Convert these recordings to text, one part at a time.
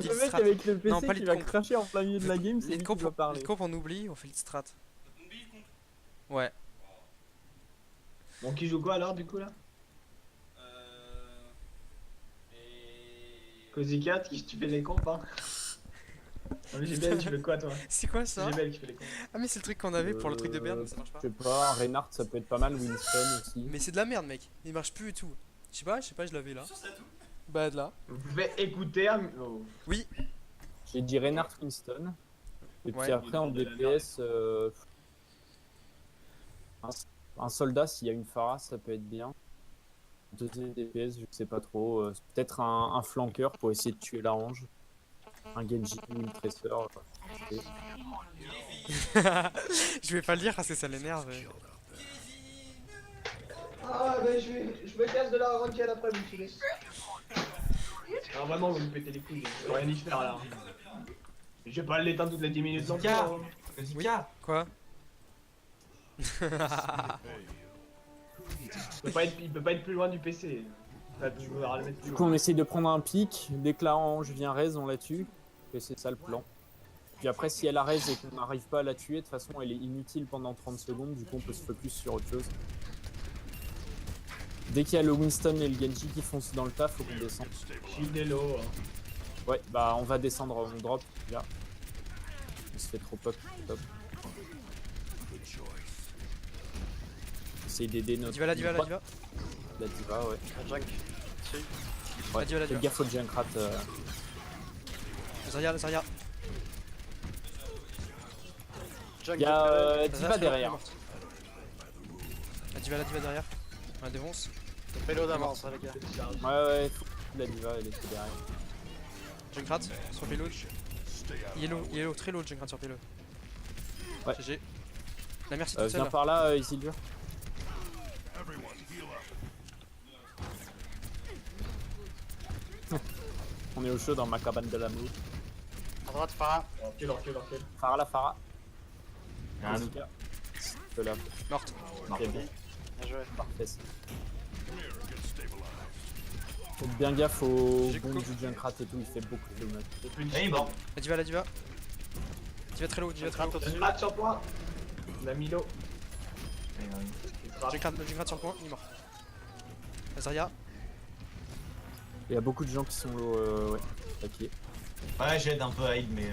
Dis Le le mec strat. avec le Non, PC pas qui lead va comp. cracher en plein milieu de la game, c'est lui Lead qui comp, doit parler. lead comp on oublie, on fait le strat. Ouais. Bon, qui joue quoi alors du coup là? Cozy Cat, qui tu fais les comptes hein? Non mais GBL, tu fais quoi toi? C'est quoi C'est ça? GBL qui fait les comptes. Ah mais c'est le truc qu'on avait pour le truc de Berne, ça marche pas. Je sais pas, Reinhardt ça peut être pas mal, Winston aussi. Mais c'est de la merde mec, il marche plus et tout. Je sais pas, je l'avais là. Bah de là. Vous pouvez écouter un... Oh. Oui. J'ai dit Reinhardt Winston. Et puis Ouais. après en DPS, un soldat s'il y a une Pharah ça peut être bien. Deuxième DPS je sais pas trop. Peut-être un flanqueur pour essayer de tuer la range. Un Genji ou une Tracer. Je vais pas le dire parce que ça l'énerve. Ah bah je me casse de la ranquette après vous tuez. Alors vraiment vous me pétez les couilles, je peux rien y faire là. Je vais pas l'éteindre toutes les 10 minutes non plus. Zika. hein. Zika. Quoi? Il peut pas être plus loin du PC. Enfin, tu vas le mettre plus Du coup loin. on essaye de prendre un pic, dès que la range vient raise on la tue. Et c'est ça le plan. Puis après si elle a raise et qu'on n'arrive pas à la tuer, de toute façon elle est inutile pendant 30 secondes, du coup on peut se focus sur autre chose. Dès qu'il y a le Winston et le Genji qui foncent dans le tas, faut qu'on descende. Shield et low. hein. Ouais, bah on va descendre, on drop, là. On se fait trop pop, top. Essaye d'aider notre... Diva là, diva là, diva. La diva, ouais. Junk. Ouais, La diva, la fais diva. gaffe au Junkrat. Zarya, Zarya. Junk. Il y a Zarya, diva c'est derrière. morte. La diva derrière. On la défonce. Payload d'avance, les gars. Ouais, ouais, faut que la diva, elle était derrière. Junkrat sur payload. Yellow, très low le Junkrat sur payload. Ouais. GG. La merci toute Viens seule. par là, Isildur. On est au chaud dans ma cabane de l'amour. À droite, Farah. Recule. Farah la Farah. Il y a un autre. Là, Morte. très bien, Bien joué. parfait. Faites bien gaffe au J'ai bomb coco. du Junkrat et tout, il fait beaucoup de dommages. Et plus de Et il est mort. La diva, la diva. Diva très low, diva très low. Au-dessus. Junkrat sur point. La Milo. Junkrat sur le point, il est mort. La Zarya. Il y a beaucoup de gens qui sont ouais, attaqués. Ouais, j'aide un peu à Aid, mais.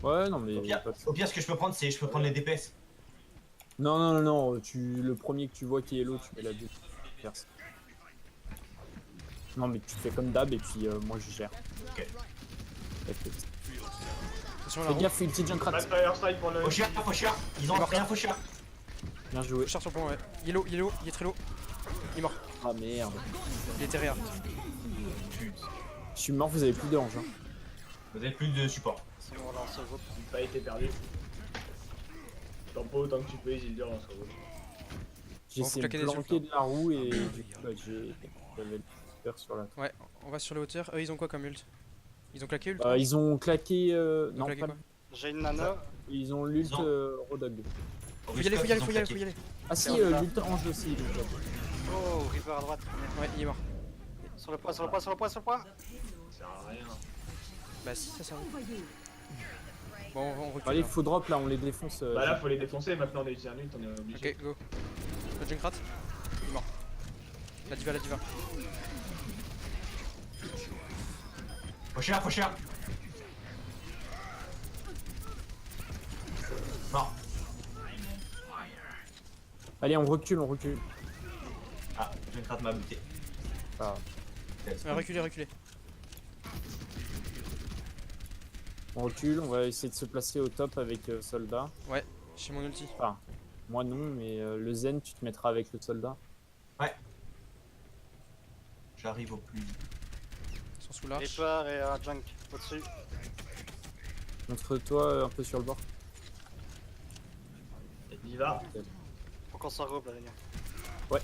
Ouais, non, mais. Au pire, ce que je peux prendre, c'est je peux prendre les DPS. Non, non, non, non, le premier que tu vois qui est low, tu mets la bulle. Faire ça. Non, mais tu fais comme d'hab et puis moi je gère. Ok. T'inquiète. Attention la Fais roue. gaffe, ulti Junkrat. Pas de fire strike pour le. Faucheur. Ils ont pris un faucheur. Bien joué. Faucheur sur le point, ouais. Yellow, il est très low. Il est mort. Ah merde. Il était réa. Je suis mort, vous avez plus de range. Hein. Vous avez plus de support. C'est bon, on lance le groupe. Il a pas été perdu. T'en pas autant que tu peux, Isildur dans ce groupe. J'ai Bon, essayé faut de claquer des planquer yeux, de la roue et du coup bah, j'avais le peur sur la. Ouais, on va sur les hauteurs. Eux, ils ont quoi comme ult? Ils ont claqué ult? Ils ont claqué. Ils ont Non, claqué pas. quoi? J'ai une nano. Ils ont l'ult Ils ont- Rodog. Faut y aller, faut y aller, faut y aller, faut y aller. Ah si, Ferme là. l'ult Ange aussi. l'ult. Oh, Reaper à droite. Ouais, il est mort. Sur le point, sur le point, sur le point, sur le point. Ça sert à rien. Bah si, ça sert. Bon, on recule. Allez, là. faut drop là, on les défonce. Bah là faut les défoncer, maintenant on est un ult, on est obligé. Ok, go. Le Junkrat, il est mort. La diva, la diva. Faucheur. Mort. Allez, on recule, on recule. Ah, Junkrat m'a buté. Ah. Reculez. On recule, on va essayer de se placer au top avec soldat. Ouais, j'ai mon ulti. Enfin, moi non, mais le Zen, tu te mettras avec le soldat. J'arrive au plus vite. Ils sont sous l'arche. Reaper et un Junk au-dessus. Montre-toi un peu sur le bord. Diva. Faut qu'on s'en regroupe là, les gars. Ouais.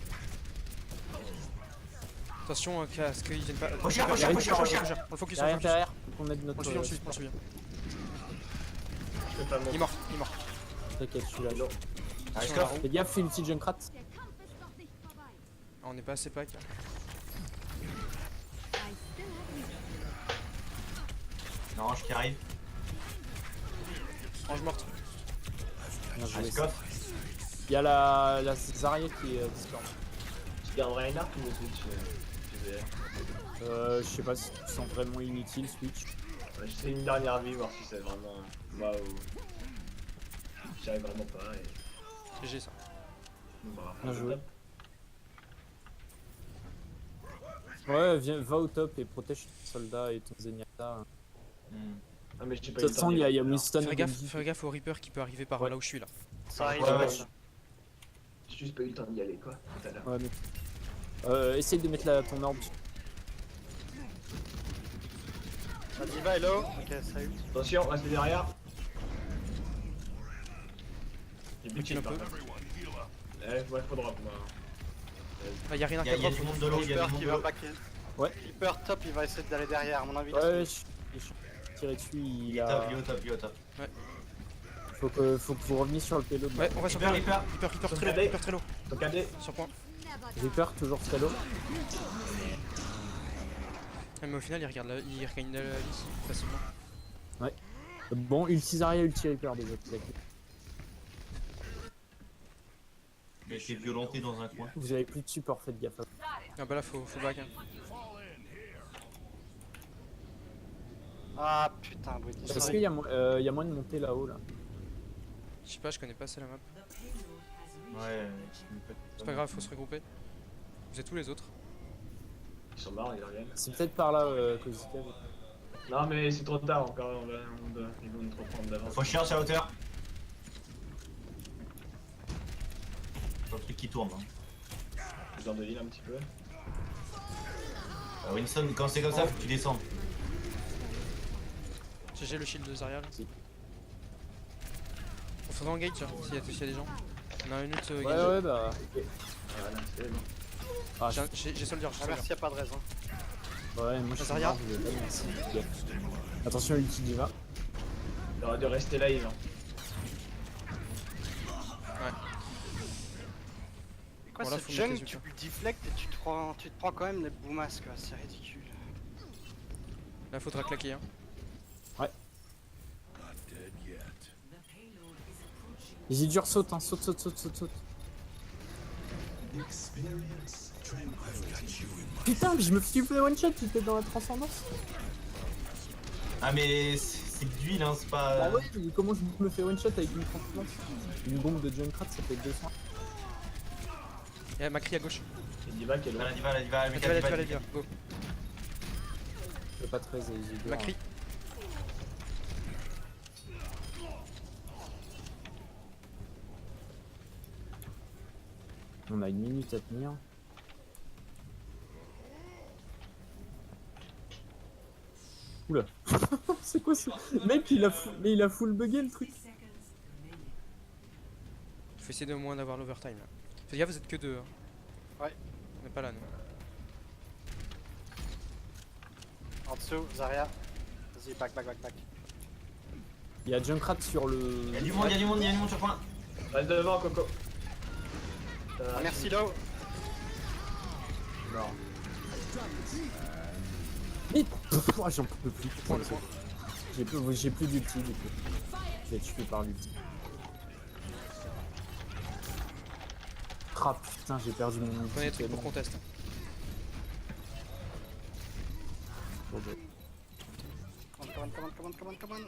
Attention à ce qu'ils viennent pas. Faucheur. On le focus, on le Derrière, focus. derrière, faut qu'on aide notre. On le suit. Je peux pas Il est monter. mort. T'inquiète, je suis là. Ah, Attention je à la coffre. roue. Fais gaffe, fais une petite Junkrat. Ah, on est pas assez pack. Orange qui arrive. Ange morte. Bien joué, Allez, ça. Scoff. Il y a la Zarya qui est Discord. Tu garderais un arc ou le switch Je sais pas si tu sens vraiment inutile Switch. Ouais, j'essaie une dernière vie, voir si c'est vraiment. Waouh. J'y arrive vraiment pas. Et... GG ça. Bah, Bien joué. Ouais, viens, va au top et protège ton soldat et ton Zenyatta. Ah, mais j'ai De pas toute façon, il y a Winston Fais et gaffe, Genji. fais gaffe au Reaper qui peut arriver par Ouais. là où je suis là. Ça arrive, Ouais, ouais. ça. J'ai juste pas eu le temps d'y aller, quoi, tout à l'heure. Ouais, mais... essaye de mettre ton orbe. La diva est low. Ok, ça ult. Attention, restez derrière. J'ai plus de Recule un kill, par peu. contre. Ouais, faut drop, moi. Ah, y'a rien à Il y a drop. du monde de l'eau, il y a Reaper du monde qui de va l'eau. backer. Ouais. Reaper top, il va essayer d'aller derrière, à mon avis. Ouais, je suis tiré dessus, il Il est a... top, il est au top, il est au top. Faut que vous reveniez sur le payload. Ouais, on va sur Reaper, Reaper. Reaper. Reaper très low. Donc, AD, Sur point. Reaper toujours très low. Mais au final, il regarde il regagne la liste facilement. Bon, ulti Zarya, ulti Reaper déjà. Il a été violenté dans un coin. Vous avez plus de support, faites gaffe. Ah bah là, faut back. Hein. Ah putain, British. Est-ce qu'il y a moyen de monter là-haut là? Je sais pas, je connais pas assez la map. Ouais, C'est pas grave, faut se regrouper. Vous êtes tous les autres. ils sont morts, ils reviennent. C'est peut-être par là que Zika. Non, mais c'est trop tard encore, ils vont nous trop prendre d'avance. Faut chercher à hauteur. Faut le truc qui tourne. Hein. Dans de heal un petit peu. Winston, quand c'est comme ça, faut que tu descendes. GG le shield de Zarya là. Si. On faisait engage hein, s'il y a des gens. On a une minute Ouais, Genji. ouais, bah. Voilà, c'est bon. Ah, J'ai soldier, j'ai Ah, merci, soldier. y'a pas de raison. ouais, moi je suis Zarya. mort, je vais pas me merci. Attention, ulti Diva. Il aurait dû rester là, Yves. Quoi, Bon, là, ce faut mettre les junk, tu yeux, lui deflectes et tu te prends quand même les boumasques, quoi, c'est ridicule. Là, faudra claquer. Hein. Isidure saute, hein, saute. Putain, mais je me suis fait one shot, j'étais dans la transcendance. Ah, mais c'est que d'huile, hein, c'est pas. Bah ouais, mais comment je me fais one shot avec une transcendance? Une bombe de Junkrat, ça fait 200. Y'a Macri à gauche. C'est Diva qui est Ah, loin. la diva, la diva, la La diva, diva, la la diva, la diva. diva. Go. Je fais pas très Isidure. Macri. On a une minute à tenir. Oula. C'est quoi ce... Mec, mais il a full bugué le truc. Faut essayer de au moins d'avoir l'overtime là. Fais gaffe, vous êtes que deux. Hein. Ouais. On est pas là nous. En dessous, Zarya. Vas-y, back. Il y a Junkrat sur le... Il y a du monde, il y a du monde, il y a du monde sur point. Reste devant, Coco. Ah, merci, Low. Mort. Mais oh, j'en peux plus. J'ai plus d'ulti du coup. Je vais être tué par l'ulti. Ah putain, j'ai perdu mon ulti. Prenez des trucs pour qu'on teste. Come on.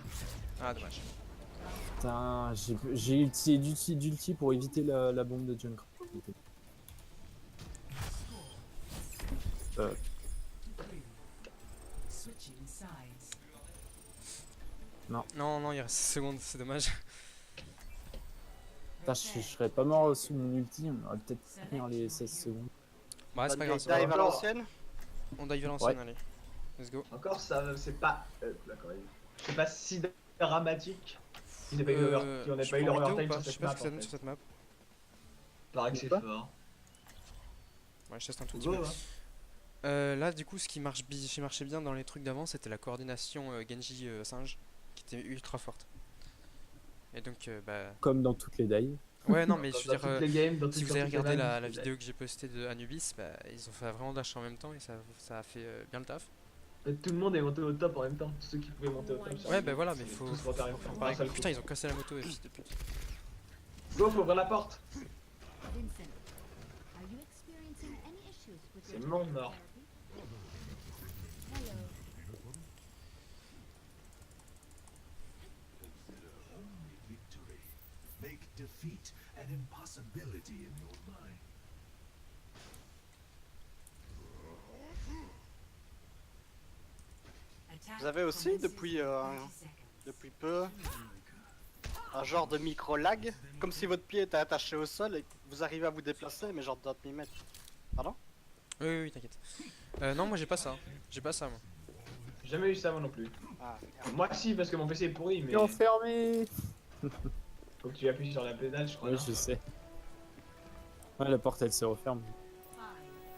Ah dommage. Putain, j'ai utilisé d'ulti pour éviter la bombe de Junkrat. Non, il reste 6 secondes, c'est dommage. Putain, je serais pas mort sous mon ulti, on aurait peut-être tenir les 16 secondes. Bah c'est pas grave, Dive à l'ancienne. on dive à l'ancienne, allez. Let's go. Encore, ça, c'est pas. D'accord, c'est pas si dramatique. Si on n'a pas eu l'overtime sur Je sais cette pas map. ce que ça En donne fait. sur cette map. Paraît que c'est Quoi fort. Ouais, je teste un tout petit Go, peu. hein. Là, du coup, ce qui marchait bien dans les trucs d'avant, c'était la coordination Genji singe, qui était ultra forte. Et donc, bah. Comme dans toutes les dives. Ouais, non, mais je veux Dans toutes dire, les games, dans si toutes vous avez sorties de regardé games, la vidéo que j'ai postée de Anubis, bah, ils ont fait vraiment dash en même temps et ça a fait bien le taf. En fait, tout le monde est monté au top en même temps. Tous ceux qui pouvaient monter au top. Ouais, bah voilà, mais faut. Tous monter en même temps. Pareil, Un seul coup. putain, ils ont cassé la moto et fils de pute. Go, faut ouvrir la porte. C'est mon mort. Make defeat an impossibility in your mind. Vous avez aussi depuis peu un genre de micro-lag, comme si votre pied était attaché au sol et que vous arrivez à vous déplacer, mais genre d'un demi-mètre. Pardon? Oui, oui, oui, t'inquiète. Non, moi j'ai pas ça. J'ai pas ça, moi. J'ai jamais eu ça moi non plus. Ah, merde. Moi si, parce que mon PC est pourri, mais Il est enfermé. faut que tu appuies sur la pédale, je crois. Oui, non je sais. Ouais, la porte elle se referme.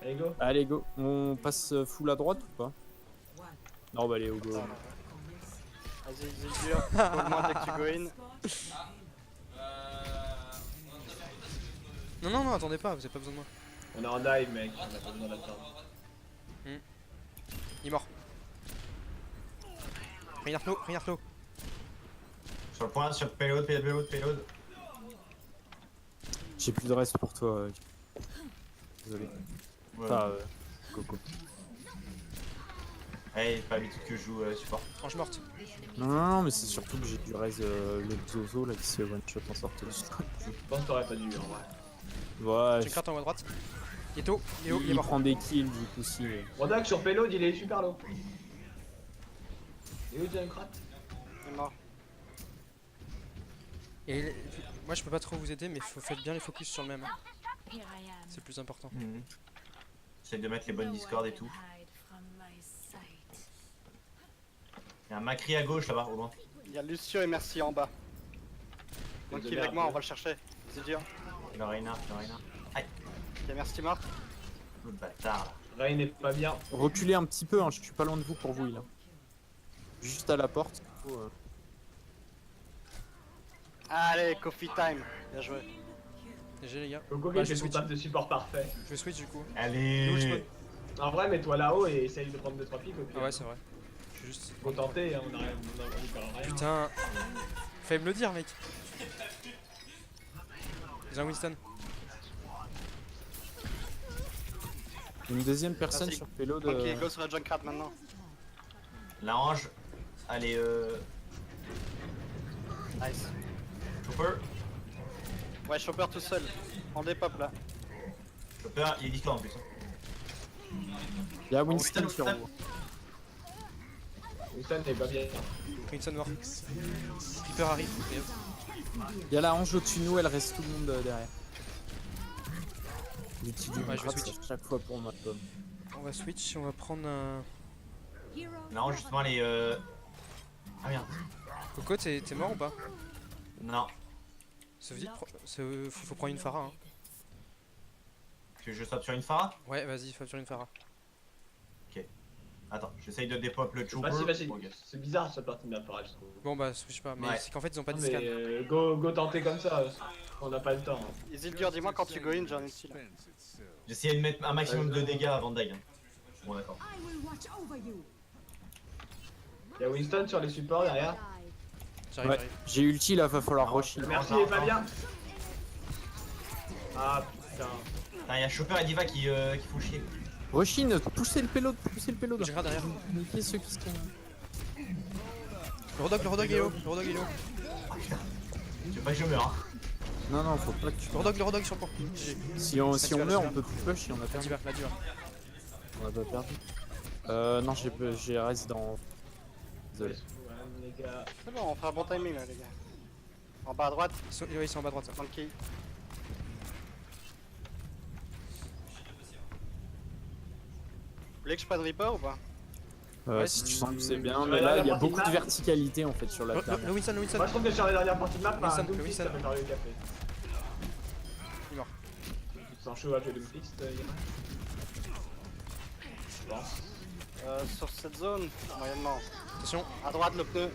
Allez, go. Allez, go. On passe full à droite ou pas? Non, bah allez, au go. Vas-y, Zildur, augmente dès que tu go in. Non, non, non, attendez pas, vous avez pas besoin de moi. On est en dive, mec. On a pas besoin d'attendre. Il est mort. Reinhardt low. Sur le point, sur payload. J'ai plus de reste pour toi. Désolé. Ouais. Enfin, Coco. Hey, pas l'habitude que je joue support. Franche morte. Non, non, non, mais c'est surtout que j'ai du res le Zozo là qui se one shot en sortie du stade. Je pense que t'aurais pas dû en vrai. Ouais, J'ai gratte en haut à droite. Il est haut, il est haut, il est il mort. prend des kills du coup si. Rodak sur payload, il est super low. Et où Junkrat? Il est mort. Et moi je peux pas trop vous aider, mais faites bien les focus sur le même. Hein. C'est le plus important. J'essaie de mettre les bonnes Discord et tout. Il y a un Macri à gauche là-bas, au loin. Il y a Lucio et Merci en bas. Donc il est avec moi, on va le chercher. C'est dur. Le Reinhardt. Il y a Merci mort. Le bâtard là. Rain est pas bien. Reculez un petit peu, hein, je suis pas loin de vous pour vous là. Juste à la porte. Du coup, Allez, coffee time. Bien joué. GG les gars. Coco Bah, qui je fait son switch. taf de support parfait. Je vais switch du coup. Allez. En vrai, mets-toi là-haut et essaye de prendre 2-3 pics au pire. Ah ouais, c'est vrai. Je suis juste. Faut tenter, hein, on y perd rien. Putain. Fallait me le dire, mec. Ils ont un Winston. une deuxième personne Merci. sur payload. Ok, go sur la Junkrat maintenant. La range. Allez, Nice. Chopper. Ouais, Chopper tout seul. En dépop là. Chopper, il est Discord en plus. Il y a Winston Winston, sur Winston. vous. Winston est pas bien. Winston mort. Reaper arrive. Il y a la hange au-dessus de nous, elle reste tout le monde derrière. J'utilise Ouais, je vais switch. chaque fois pour ma pomme. On va switch, on va prendre un. La range, justement, elle est. Ah merde. Coco, t'es mort ou pas? Non. Ça veut dire faut prendre une Pharah. Hein. Que je saute sur une Pharah. Ouais, vas-y, faut sur une Pharah. Attends, j'essaye de dépop le C'est Chopper. pas si facile. Ok. C'est bizarre cette partie de la forêt, je trouve. Bon bah switch pas, mais Ouais. c'est qu'en fait ils ont pas de Mais scan. go tenter comme ça, on n'a pas le temps. Hein. Isildur, dis-moi quand tu go in, j'en ai utile. J'essayais de mettre un maximum de dégâts avant de die. Hein. Bon, d'accord. Y'a Winston sur les supports derrière. J'arrive, Ouais, j'arrive. j'ai ulti là, va falloir rush. Merci, il est pas bien. Ah putain. Putain, y'a Chopper et Diva qui font chier. Rushin, poussez le payload, poussez le payload. J'ai grad derrière. Niquez ceux qui sont. Le Rodog est low. Le Rodog est low. Tu veux pas que je meure. Hein. Non, non, faut pas que tu. Le Rodog sur le pont. GG. Si on tu vas, meurt, tu on peut plus push si on a perdu. La diva. On a pas perdu. Non, j'ai reste dans. Désolé. Ouais, les gars. C'est bon, on fait un bon timing là, les gars. En bas à droite, Ils sont en bas à droite. Ça. Monkey. Vous voulez que je prenne Reaper ou pas? Ouais, Si tu sens que c'est bien, sur mais la là il y a dernière beaucoup de partie de verticalité en fait sur la table. Le Winston. Moi je trouve que sur les dernières parties de map, Winston, un Doomfist Winston. ça peut faire le café. Il est mort. Tu te sens chaud avec le Doomfist, Yara? Je pense. Sur cette zone, moyennement. Attention. À droite, le pneu.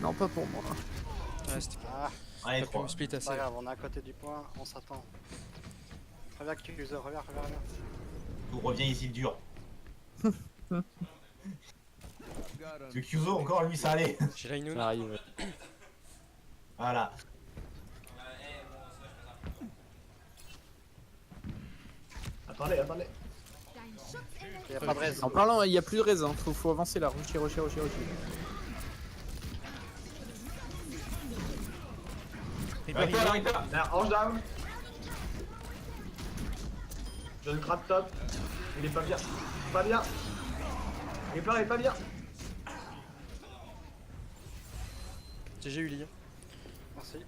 Non, pas pour moi. Ouais, c'était Ah, Allez, pas pu 3. me split c'est assez. pas grave, on est à côté du point, on s'attend. Reviens, Accuser, reviens. Tout revient ici dur. Ce Kyuzo, encore lui, ça allait. J'ai la Inoue. Ça arrive. Voilà. Attendez, attendez. Y a pas de raison. En parlant, il y a plus de raison. Faut avancer là. Rocher. Reaper, il Reaper, est- Reaper. Là, ange d'âme. John Crab top. Il est pas bien. Pas bien. Reaper est pas bien. GG Uli. Merci.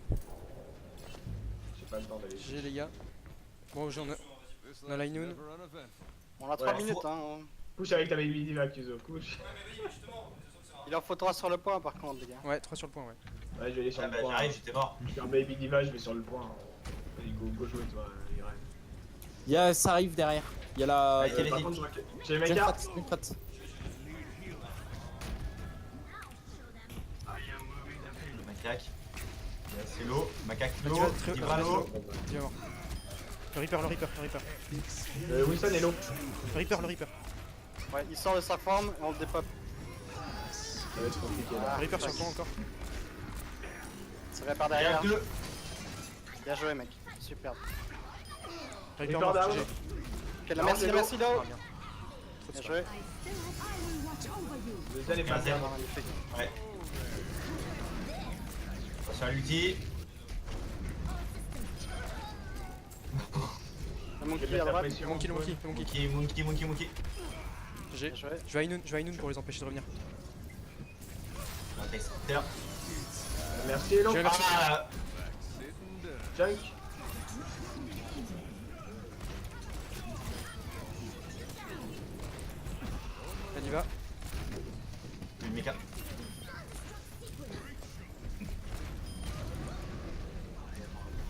J'ai pas le temps d'aller. GG les gars. Bon, on a la Inoue. On a 3 Ouais, minutes, hein. Couche avec ta baby diva, Kuzo. Couche. Il en faut 3 sur le point par contre, les gars. Ouais, 3 sur le point, ouais. Ouais, je vais aller sur Ah le bah point. j'arrive, j'étais mort. Je suis un baby diva, je vais sur le point. Allez, go jouer, toi, Irène. Ça arrive derrière. Il y a la. Ouais, Par vas-y. contre, j'ai les mecs. Junkrat. Macaque. C'est l'eau. Macaque Tu l'eau. vas très- Vibra l'eau. Il est mort. Le Reaper. Wilson est low. Le Reaper. Ouais, il sort de sa forme et on le dépop. Ça va être compliqué là. Le Reaper sur le point encore. Ça répare derrière. Macaque l'eau. Bien joué, mec. Super. Reaper Reaper mort, down. GG. Ok, Non, merci, c'est merci, Ah, Lo. bien. Trop de Bien spam. joué. Le zen est pas Bien, bien. zen. Magnifique. Ouais. Attention à l'ulti. Le monkey J'ai à la droite. pression. Monkey. Monkey. GG. Bien joué. Je vais à Inoue pour les empêcher de revenir. Un texteur. Merci, Elo. Je vais vers- Ah, Junk. La diva. le méca.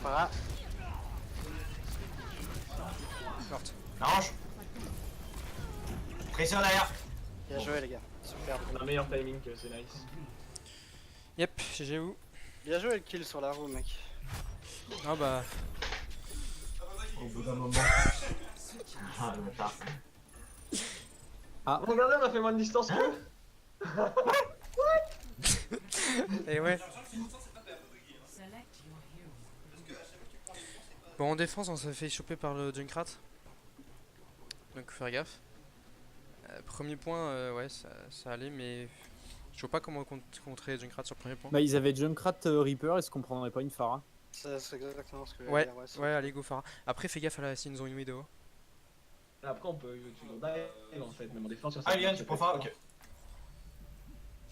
Voilà. Morte. Arrange. Pression derrière. Bien joué, les gars. Super. On a un meilleur timing que c'est nice. Yep, GG où. Bien joué le kill sur la roue, mec. Ah bah. Au bout d'un moment. Ah, le bâtard. Regardez, on a fait moins de distance que. Et ouais. Bon, en défense, on s'est fait choper par le Junkrat. Donc, faut faire gaffe. Premier point, ouais, ça allait, mais je vois pas comment contrer Junkrat sur le premier point. Bah, ils avaient Junkrat Reaper, est-ce qu'on prendrait pas une Pharah? C'est exactement ce que je Ouais, dire. Ouais, ouais, allez, go Pharah. Après, fais gaffe à la Sinzon Inuido. Après, on peut toujours dive en fait, même en défense sur Ah, Yann, tu prends fort, ok.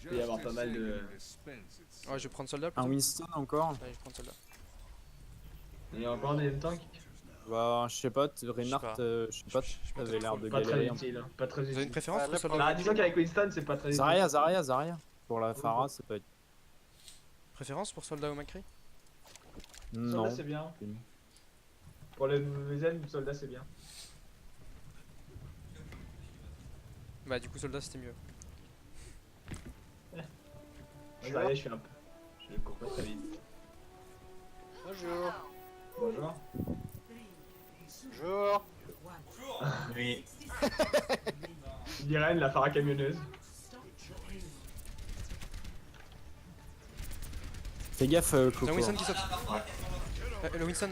Il peut y avoir pas mal de. Ouais, je vais prendre soldat Un plutôt. Winston encore? Allez, je vais prendre soldat. Il y a encore des tanks. Bah, je sais pas, Reinhardt, je sais pas, Je t'avais l'air de Pas très galérer. utile. Hein. Pas très Vous avez une utile. préférence Ah, pour le soldat? Bah, disons qu'avec Winston, c'est pas très utile. Zarya. Pour la Pharah, ça peut être. Préférence pour soldat ou Macri? Non. Soldat, c'est bien. Pour les zen, soldat, c'est bien. Bah, du coup, soldat c'était mieux. Zarya, je suis un peu. Je cours pas très vite. Bonjour. Bonjour. Bonjour. Oui. Irène, la Farah camionneuse. Fais gaffe, J'ai un Coco. Winston qui saute. Ouais. Le Winston,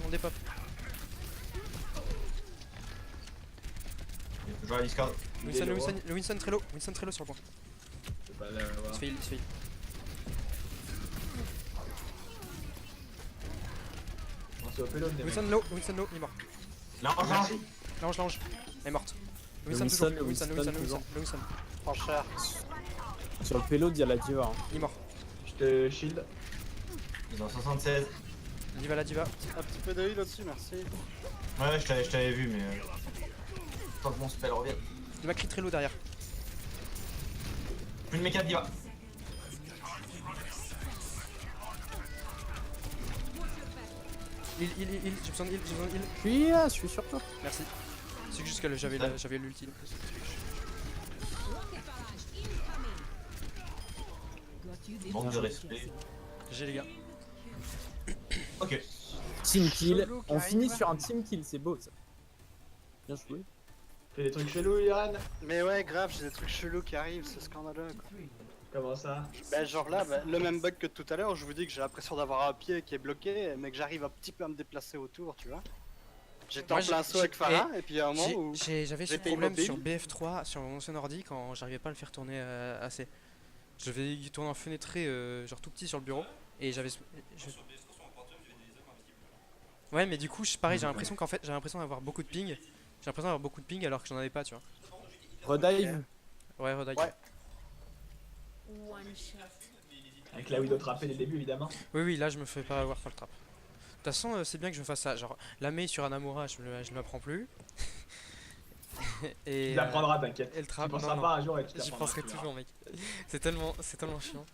on dépop. Il y a toujours la Discord. Le Winston très low sur le point. Je peux pas l'avoir. Il se fait heal. On se payload, les mecs. Winston low, il est mort. Là, on Merci. L'ange, elle est morte. Le Le Winston toujours, Winston, le Winston. Prends cher. Sur le payload, il y a la diva. Hein. Il est mort. Je te shield. Ils ont 76. La diva. Un petit peu de heal au-dessus, merci. Ouais, je t'avais vu, mais. Tant que mon spell revient. Le Macri très low derrière. Plus de méca de diva. Heal, j'ai besoin de heal. Je suis sur toi. Merci. C'est juste que j'avais l'ulti. Manque de respect. GG les gars. Ok. Team kill. Solo qui On arrive. finit sur un team kill, c'est beau ça. Bien joué. Fais des trucs chelous, Iran. Mais ouais, grave, j'ai des trucs chelous qui arrivent, c'est scandaleux quoi. Comment ça? Bah genre là, le même bug que tout à l'heure, je vous dis que j'ai l'impression d'avoir un pied qui est bloqué, mais que j'arrive un petit peu à me déplacer autour, tu vois. J'étais en Moi, plein saut avec Farah, et puis il y a un moment où... J'avais ce j'étais problème immobile. sur BF3, sur mon ancien ordi, quand j'arrivais pas à le faire tourner assez. Je devais y tourner en fenêtré, genre tout petit sur le bureau, et j'avais. Ouais, mais du coup, pareil, j'ai l'impression qu'en fait, j'ai l'impression d'avoir beaucoup de ping. J'ai l'impression d'avoir beaucoup de ping alors que j'en avais pas, tu vois. Redive. Ouais, Rodai. Ouais. Avec la Widow trappée dès le début, évidemment. Oui, oui, là, je me fais pas avoir par le trap. De toute façon, c'est bien que je fasse ça. Genre, la Mei sur Anamura, je ne l'apprends plus. Et, Tu l'apprendras, t'inquiète. et le trap, Tu penseras non, pas un jour et tu J'y l'apprendras, penserai tu verras. toujours, mec. C'est tellement chiant.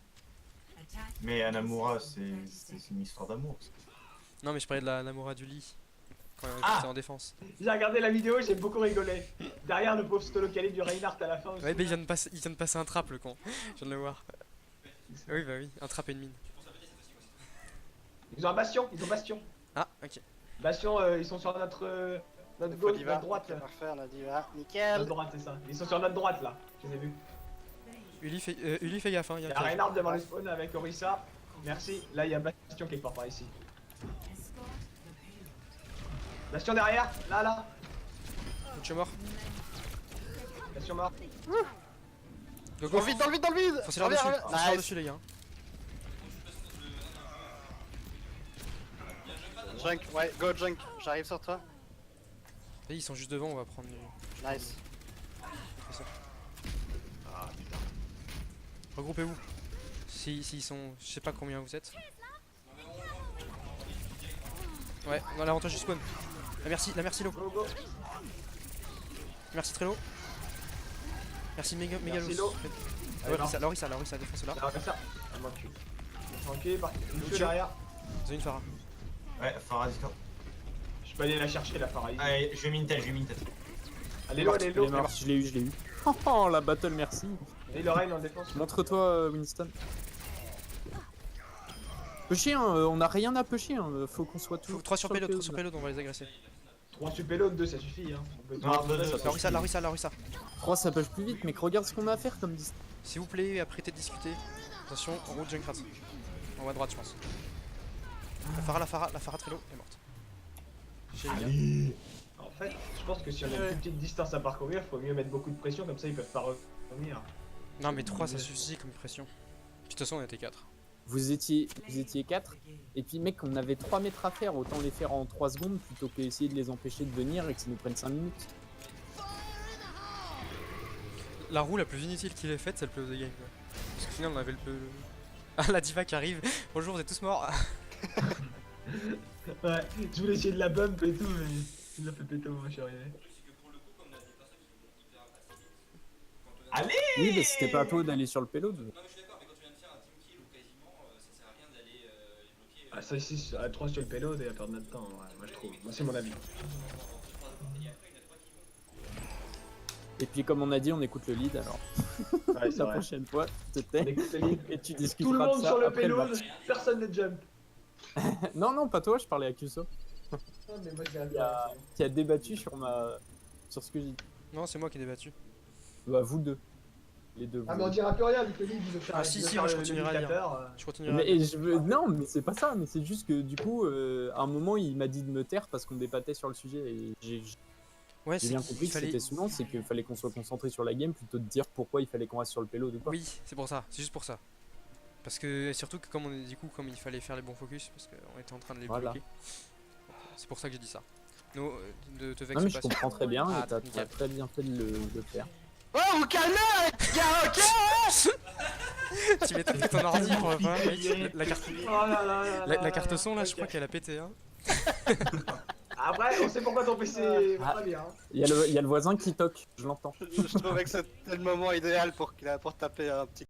Mais Anamura, c'est une histoire d'amour. Non, mais je parlais de la Anamura du lit. Quand Ah j'étais en défense. J'ai regardé la vidéo, j'ai beaucoup rigolé. Derrière le pauvre solo calé du Reinhardt à la fin aussi. Ouais, mais il vient de passer un trap, le con. Je viens de le voir. Oui, bah oui, un trap et une mine. Ils ont un bastion, ils ont bastion. Ah, ok. Bastion, ils sont sur notre Faut gauche, diva. notre droite. Ok, parfait, on a dit va, Notre nickel. droite, c'est ça. Ils sont sur notre droite là, je les ai vus. Uli fait gaffe, hein, il y Il a y un a piège. Reinhardt devant le spawn avec Orisa. Merci. Là, il y a Bastion quelque part par ici. Bastion derrière, là. Je suis mort. Bastion mort. Go, Dans le vide, dans le vide, dans le vide. Foncez leur Reviens, dessus, reviens. foncez leur Nice. dessus, les gars. Junk, ouais, go junk, j'arrive sur toi. Et ils sont juste devant, on va prendre du. Nice. Regroupez-vous. S'ils sont. Je sais pas combien vous êtes. Ouais, dans l'avantage du spawn. La merci Lo. Go, go. Merci Trello. Merci Megalos. Merci, Lo. Larissa, défonce là. Alors, comme ça. Ah, moi, cul. Tranquille, par une Le queue cul. derrière. Vous avez une Farah. Ouais, Farah Discord. Je peux aller la chercher, la Farah. Allez, je vais mine tête, Allez, l'eau, Elle est morte, je l'ai eu. Oh, la battle, merci. Et le Rein en défense. Montre-toi, Winston. Pusher, hein, on a rien à pusher, hein. Faut qu'on soit tous. 3 sur le payload, 3 payload. sur payload, on va les agresser. 3 suppélodes, 2 ça suffit. Hein. On peut Non, tout- deux, deux, ça ça suffit. Larissa. 3 ça push plus vite, mec, regarde ce qu'on a à faire comme distance. S'il vous plaît, arrêtez de discuter. Attention, en route Junkrat. En haut à droite, je pense. La Farah Trello est morte. Chez les gars. Allez. En fait, je pense que si on a une plus petite distance à parcourir, faut mieux mettre beaucoup de pression, comme ça ils peuvent pas revenir. Non, mais 3 ça suffit comme pression. Puis de toute façon, on était 4. Vous étiez 4, et puis mec, on avait 3 mètres à faire, autant les faire en 3 secondes plutôt que essayer de les empêcher de venir et que ça nous prenne 5 minutes. La roue la plus inutile qu'il ait faite, c'est le play of the game. Quoi. Parce qu'au final, on avait le peu. Ah, la diva qui arrive. Bonjour, vous êtes tous morts. Ouais, je voulais essayer de la bump et tout, mais il l'a fait péter au moment où je suis arrivé. Allez. Oui, mais c'était pas à toi d'aller sur le payload. Ah, ça ici, à 3 sur le payload et à perdre notre temps, ouais, moi je trouve. Moi c'est mon avis. Et puis comme on a dit, on écoute le lead alors. Ouais, c'est La vrai. prochaine fois, s'il te On plaît. écoute le lead. Et tu Tout le discuteras de monde ça sur le après le payload, match. personne ne jump. Non, pas toi, je parlais à Kuso, Ah, mais moi j'ai qui a débattu sur ce que j'ai dit. Non, c'est moi qui ai débattu. Bah, vous deux. Les deux. Ah, vous mais on deux. dira plus rien vu que le lead il veut faire Ah, si, il veut si, faire moi, je le continuerai à lire. dictateur, Je continuerai. Mais je veux... Non, mais c'est pas ça, mais c'est juste que du coup, à un moment, il m'a dit de me taire parce qu'on débattait sur le sujet et j'ai Ouais, j'ai c'est bien qu'il compris que fallait. c'était souvent, c'est qu'il fallait qu'on soit concentré sur la game plutôt de dire pourquoi il fallait qu'on reste sur le payload ou pas. Oui, c'est pour ça, c'est juste pour ça. Parce que et surtout que comme on est du coup comme il fallait faire les bons focus parce qu'on était en train de les Voilà. bloquer. C'est pour ça que j'ai dit ça. No, de te Non, vexer mais je pas. comprends très bien Ah, et t'as nickel. très bien fait de le faire. Oh, vous calmez, les gars, ok. Tu m'étonnes que ton ordi pour pas, mec. La carte, Oh là là là la là carte son là, je ok. crois qu'elle a pété. Hein. Après, on sait pourquoi ton PC va Ah. pas bien. Hein. Il y a le voisin qui toque, je l'entends. Je trouvais que c'était le moment idéal pour taper un petit